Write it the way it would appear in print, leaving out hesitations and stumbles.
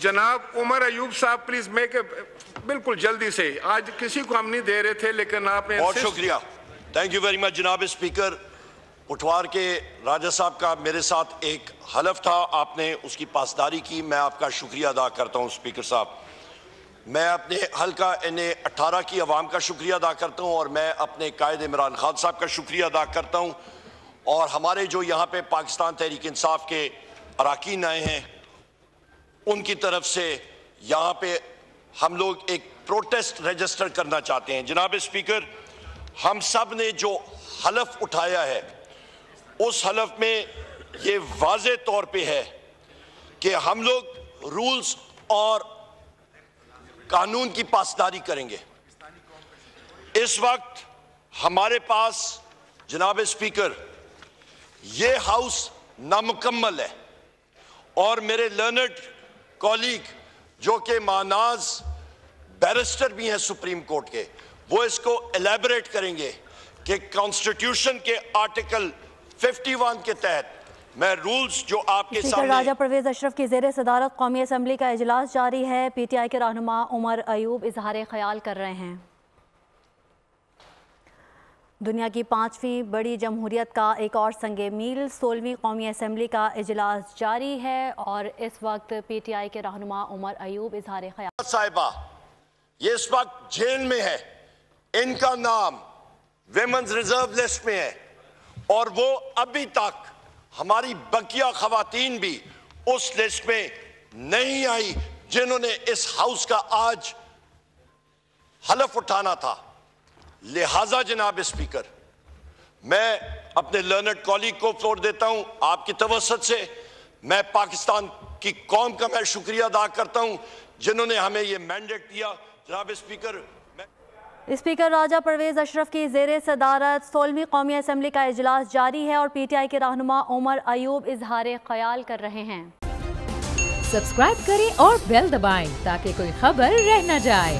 जनाब उमर अयूब साहब प्लीज बिल्कुल जल्दी से, आज किसी को हम नहीं दे रहे थे लेकिन आपने। बहुत शुक्रिया, थैंक यू वेरी मच जनाब स्पीकर। पुठवार के राजा साहब का मेरे साथ एक हलफ था, आपने उसकी पासदारी की, मैं आपका शुक्रिया अदा करता हूं स्पीकर साहब। मैं अपने हल्का NA-18 की आवाम का शुक्रिया अदा करता हूं और मैं अपने कायद इमरान खान साहब का शुक्रिया अदा करता हूं और हमारे जो यहाँ पे पाकिस्तान तहरीक इंसाफ के अरकान आए हैं उनकी तरफ से यहाँ पे हम लोग एक प्रोटेस्ट रजिस्टर करना चाहते हैं। जनाब स्पीकर, हम सब ने जो हलफ उठाया है उस हलफ में ये वाज़े तौर पे है कि हम लोग रूल्स और कानून की पासदारी करेंगे। इस वक्त हमारे पास जनाब स्पीकर ये हाउस नामुकम्मल है और मेरे लर्नड कॉलीग जो कि मानाज बैरिस्टर भी हैं सुप्रीम कोर्ट के, वो इसको एलैबोरेट करेंगे कि कॉन्स्टिट्यूशन के आर्टिकल 51 के तहत मैं रूल्स जो आपके सामने। राजा परवेज अशरफ की ज़ेर सदारत कौमी असम्बली का इजलास जारी है। PTI के रहनुमा उमर अयूब इजहार ख्याल कर रहे हैं। दुनिया की 5वीं बड़ी जमहूरियत का एक और संगे मील 16वीं कौमी असम्बली का इजलास जारी है और इस वक्त PTI के रहनुमा उमर अयूब इजहार ख्याल। साहिबा ये इस वक्त जेल में है, इनका नाम विमेंस रिजर्व लिस्ट में है और वो अभी तक हमारी बकिया खवातीन भी उस लिस्ट में नहीं आई जिन्होंने इस हाउस का आज हलफ उठाना था। लिहाजा जनाब स्पीकर, मैं अपने लर्नड कॉलीग को फ्लोर देता हूं आपकी तवस्सुत से। मैं पाकिस्तान की कौम का मैं शुक्रिया अदा करता हूं जिन्होंने हमें ये मैंडेट दिया। जनाब स्पीकर, स्पीकर राजा परवेज अशरफ की ज़ेर सदारत 16वीं कौमी असम्बली का इजलास जारी है और PTI के रहनुमा उमर अयूब इजहार ख्याल कर रहे हैं। सब्सक्राइब करें और बेल दबाएं ताकि कोई खबर रह न जाए।